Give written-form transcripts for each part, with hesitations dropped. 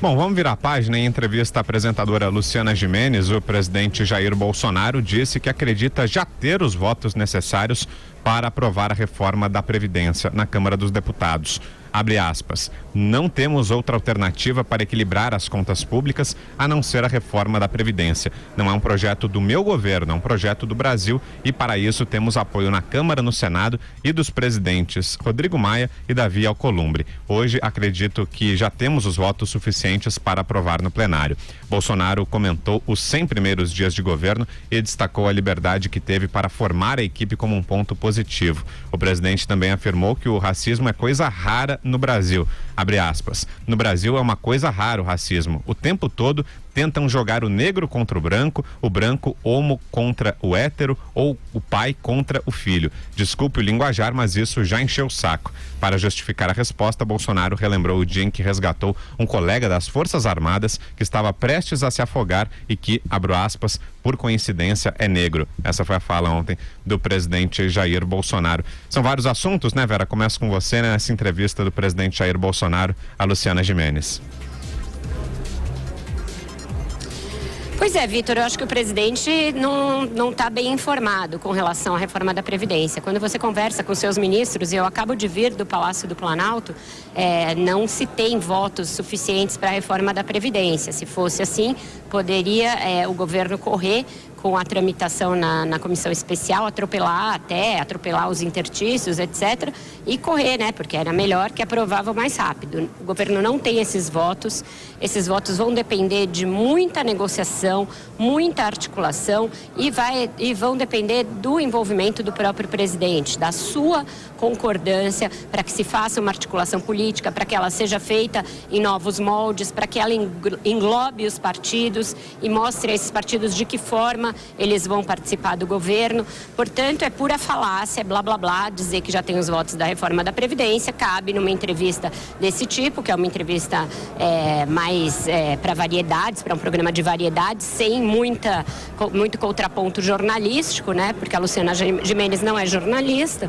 Bom, vamos virar a página. Em entrevista à apresentadora Luciana Gimenez, o presidente Jair Bolsonaro disse que acredita já ter os votos necessários para aprovar a reforma da Previdência na Câmara dos Deputados. Abre aspas, não temos outra alternativa para equilibrar as contas públicas a não ser a reforma da Previdência. Não é um projeto do meu governo, é um projeto do Brasil e para isso temos apoio na Câmara, no Senado e dos presidentes Rodrigo Maia e Davi Alcolumbre. Hoje acredito que já temos os votos suficientes para aprovar no plenário. Bolsonaro comentou os 100 primeiros dias de governo e destacou a liberdade que teve para formar a equipe como um ponto positivo. O presidente também afirmou que o racismo é coisa rara no Brasil. Abre aspas. No Brasil é uma coisa rara o racismo. O tempo todo tentam jogar o negro contra o branco homo contra o hétero ou o pai contra o filho. Desculpe o linguajar, mas isso já encheu o saco. Para justificar a resposta, Bolsonaro relembrou o dia em que resgatou um colega das Forças Armadas que estava prestes a se afogar e que, abro aspas, por coincidência é negro. Essa foi a fala ontem do presidente Jair Bolsonaro. São vários assuntos, né, Vera? Começo com você, né, nessa entrevista do presidente Jair Bolsonaro a Luciana Gimenez. Pois é, Vitor, eu acho que o presidente não está bem informado com relação à reforma da Previdência. Quando você conversa com seus ministros, e eu acabo de vir do Palácio do Planalto, não se tem votos suficientes para a reforma da Previdência. Se fosse assim, poderia o governo correr com a tramitação na comissão especial, atropelar os interstícios, etc., e correr, né? Porque era melhor que aprovava mais rápido. O governo não tem esses votos vão depender de muita negociação, muita articulação e vão depender do envolvimento do próprio presidente, da sua concordância para que se faça uma articulação política, para que ela seja feita em novos moldes, para que ela englobe os partidos e mostre a esses partidos de que forma eles vão participar do governo. Portanto, é pura falácia, blá blá blá, dizer que já tem os votos da reforma da Previdência. Cabe numa entrevista desse tipo, que é uma entrevista mais para variedades, para um programa de variedades, sem muito contraponto jornalístico, né? Porque a Luciana Gimenez não é jornalista.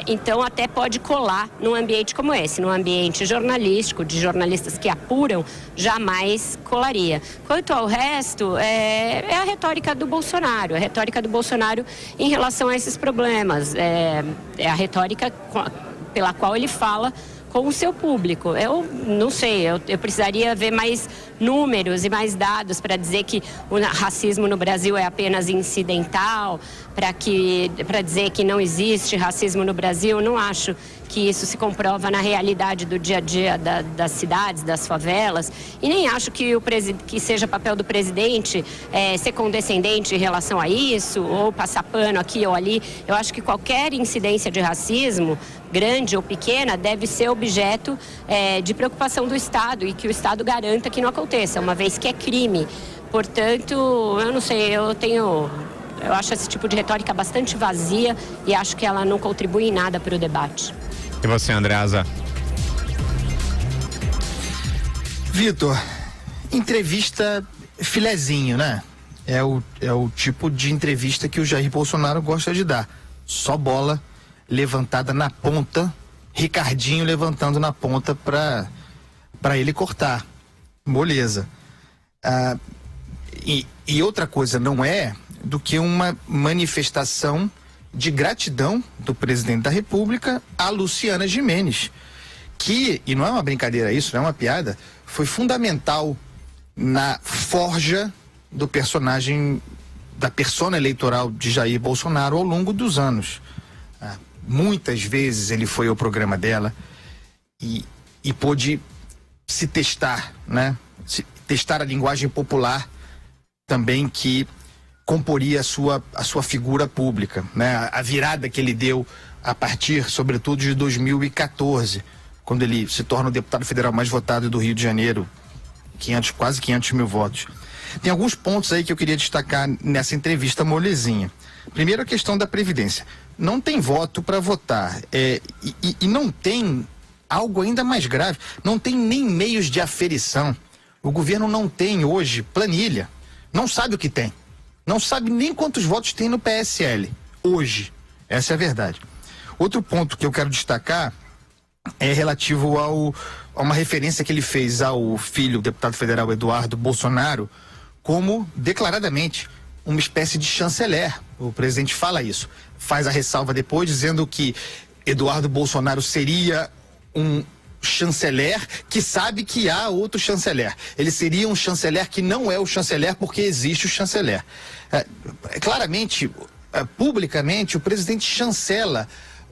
Então até pode colar num ambiente como esse, num ambiente jornalístico, de jornalistas que apuram, jamais colaria. Quanto ao resto, é a retórica do Bolsonaro, em relação a esses problemas, é a retórica pela qual ele fala com o seu público. Eu não sei, eu precisaria ver mais números e mais dados para dizer que o racismo no Brasil é apenas incidental, para dizer que não existe racismo no Brasil. Não acho que isso se comprova na realidade do dia a dia das cidades, das favelas, e nem acho que seja papel do presidente ser condescendente em relação a isso, ou passar pano aqui ou ali. Eu acho que qualquer incidência de racismo, grande ou pequena, deve ser objeto de preocupação do Estado e que o Estado garanta que não aconteça, uma vez que é crime. Portanto, eu não sei, eu acho esse tipo de retórica bastante vazia e acho que ela não contribui em nada para o debate. E você, Andreasa? Vitor, entrevista filezinho, né? É o tipo de entrevista que o Jair Bolsonaro gosta de dar. Só bola levantada na ponta, Ricardinho levantando na ponta para ele cortar. Moleza. E outra coisa não é do que uma manifestação de gratidão do presidente da República a Luciana Gimenez, que, e não é uma brincadeira isso, não é uma piada, foi fundamental na forja do personagem, da persona eleitoral de Jair Bolsonaro ao longo dos anos. Muitas vezes ele foi ao programa dela e pôde se testar, né? Testar a linguagem popular também que comporia a sua figura pública, né? A virada que ele deu a partir, sobretudo, de 2014, quando ele se torna o deputado federal mais votado do Rio de Janeiro, quase 500 mil votos. Tem alguns pontos aí que eu queria destacar nessa entrevista molezinha. Primeiro, a questão da Previdência. Não tem voto para votar, e não tem algo ainda mais grave, não tem nem meios de aferição. O governo não tem hoje planilha, não sabe o que tem. Não sabe nem quantos votos tem no PSL hoje. Essa é a verdade. Outro ponto que eu quero destacar é relativo uma referência que ele fez ao filho, o deputado federal Eduardo Bolsonaro, como declaradamente uma espécie de chanceler. O presidente fala isso, faz a ressalva depois dizendo que Eduardo Bolsonaro seria um chanceler que sabe que há outro chanceler. Ele seria um chanceler que não é o chanceler porque existe o chanceler. Claramente, publicamente, o presidente chancela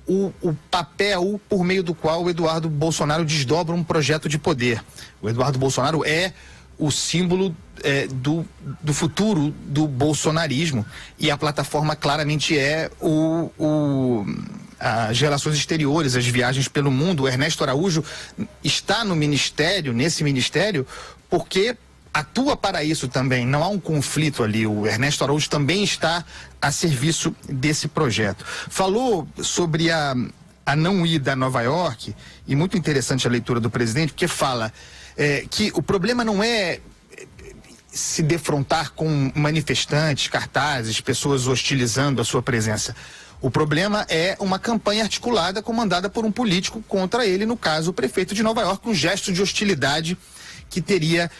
o papel por meio do qual o Eduardo Bolsonaro desdobra um projeto de poder. O Eduardo Bolsonaro é o símbolo do futuro do bolsonarismo, e a plataforma claramente é as relações exteriores, as viagens pelo mundo. O Ernesto Araújo está nesse ministério, porque atua para isso também. Não há um conflito ali. O Ernesto Araújo também está a serviço desse projeto. Falou sobre a não ida a Nova York, e muito interessante a leitura do presidente, porque fala que o problema não é se defrontar com manifestantes, cartazes, pessoas hostilizando a sua presença. O problema é uma campanha articulada, comandada por um político contra ele, no caso o prefeito de Nova York, um gesto de hostilidade que teria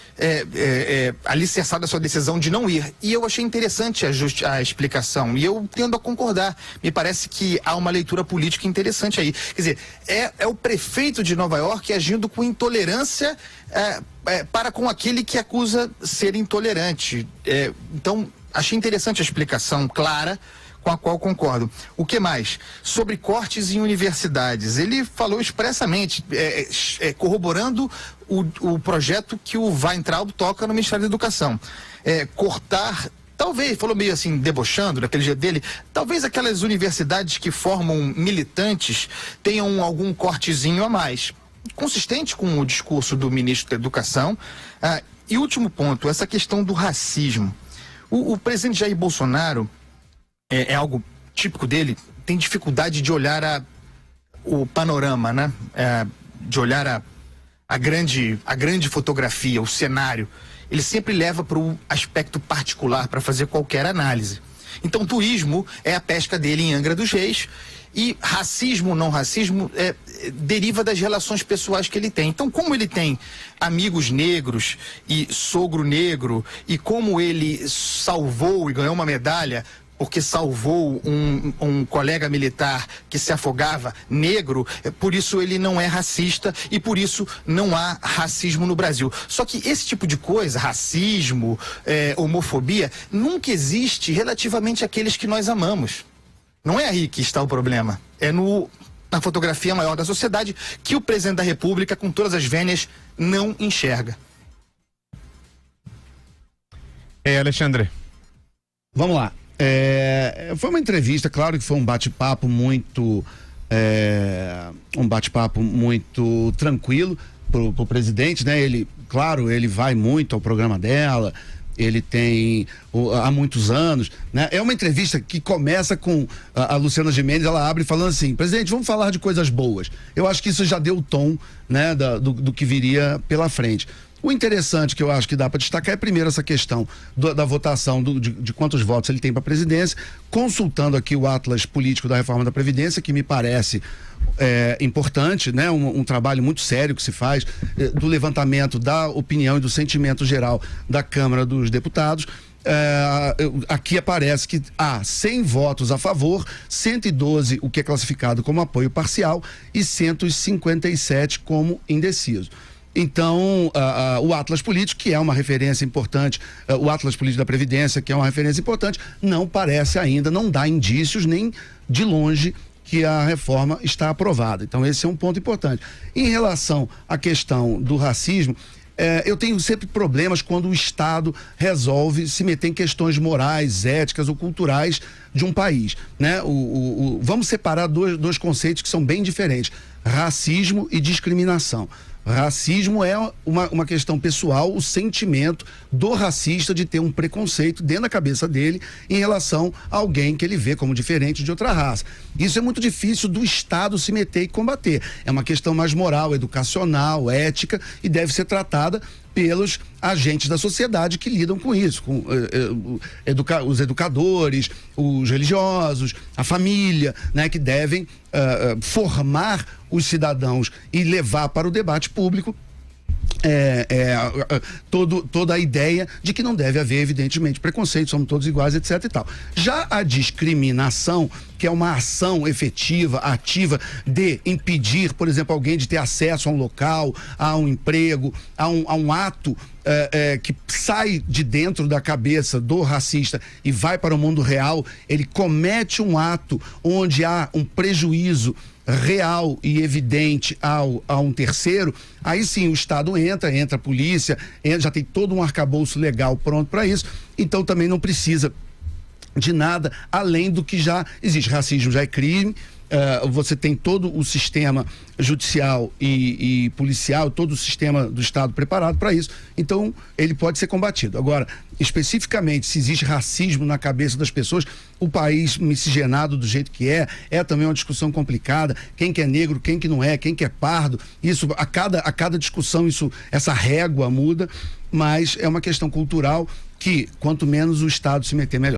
alicerçado a sua decisão de não ir. E eu achei interessante a explicação, e eu tendo a concordar. Me parece que há uma leitura política interessante aí. Quer dizer, é o prefeito de Nova York agindo com intolerância para com aquele que acusa ser intolerante. Então, achei interessante a explicação clara, com a qual concordo. O que mais? Sobre cortes em universidades. Ele falou expressamente, corroborando o projeto que o Weintraub toca no Ministério da Educação. Cortar, talvez, falou meio assim, debochando daquele jeito dele, talvez aquelas universidades que formam militantes tenham algum cortezinho a mais. Consistente com o discurso do ministro da Educação. E último ponto, essa questão do racismo. O presidente Jair Bolsonaro, é algo típico dele, tem dificuldade de olhar o panorama, né? De olhar a grande fotografia, o cenário. Ele sempre leva para o aspecto particular para fazer qualquer análise. Então, turismo é a pesca dele em Angra dos Reis, e racismo, não racismo, deriva das relações pessoais que ele tem. Então, como ele tem amigos negros e sogro negro, e como ele salvou e ganhou uma medalha porque salvou um colega militar que se afogava, negro, por isso ele não é racista e por isso não há racismo no Brasil. Só que esse tipo de coisa, racismo, homofobia, nunca existe relativamente àqueles que nós amamos. Não é aí que está o problema. É na fotografia maior da sociedade que o presidente da República, com todas as vênias, não enxerga. Alexandre. Vamos lá. Foi uma entrevista, claro que foi um bate-papo muito tranquilo pro presidente, né? Ele vai muito ao programa dela, ele tem há muitos anos, né? É uma entrevista que começa com a Luciana Gimenez, ela abre falando assim: presidente, vamos falar de coisas boas. Eu acho que isso já deu o tom, né, do que viria pela frente. O interessante que eu acho que dá para destacar é, primeiro, essa questão da votação de quantos votos ele tem para a presidência, consultando aqui o Atlas Político da Reforma da Previdência, que me parece importante, né? Um trabalho muito sério que se faz do levantamento da opinião e do sentimento geral da Câmara dos Deputados. Aqui aparece que há 100 votos a favor, 112 o que é classificado como apoio parcial e 157 como indeciso. Então, o Atlas Político, que é uma referência importante, o Atlas Político da Previdência, que é uma referência importante, não parece ainda, não dá indícios nem de longe que a reforma está aprovada. Então, esse é um ponto importante. Em relação à questão do racismo, eu tenho sempre problemas quando o Estado resolve se meter em questões morais, éticas ou culturais de um país, né? Vamos separar dois conceitos que são bem diferentes: racismo e discriminação. Racismo é uma questão pessoal, o sentimento do racista de ter um preconceito dentro da cabeça dele em relação a alguém que ele vê como diferente de outra raça. Isso é muito difícil do Estado se meter e combater. É uma questão mais moral, educacional, ética, e deve ser tratada pelos agentes da sociedade que lidam com isso, com os educadores, os religiosos, a família, né, que devem formar os cidadãos e levar para o debate público toda a ideia de que não deve haver, evidentemente, preconceito, somos todos iguais, etc e tal. Já a discriminação, que é uma ação efetiva, ativa, de impedir, por exemplo, alguém de ter acesso a um local, a um emprego, a um ato que sai de dentro da cabeça do racista e vai para o mundo real, ele comete um ato onde há um prejuízo real e evidente a um terceiro, aí sim o Estado entra a polícia, já tem todo um arcabouço legal pronto para isso, então também não precisa de nada além do que já existe. Racismo já é crime, você tem todo o sistema judicial e policial, todo o sistema do Estado preparado para isso, então ele pode ser combatido. Agora, especificamente, se existe racismo na cabeça das pessoas, o país miscigenado do jeito que é também uma discussão complicada, quem que é negro, quem que não é, quem que é pardo, isso, a cada discussão, essa régua muda, mas é uma questão cultural que, quanto menos o Estado se meter, melhor.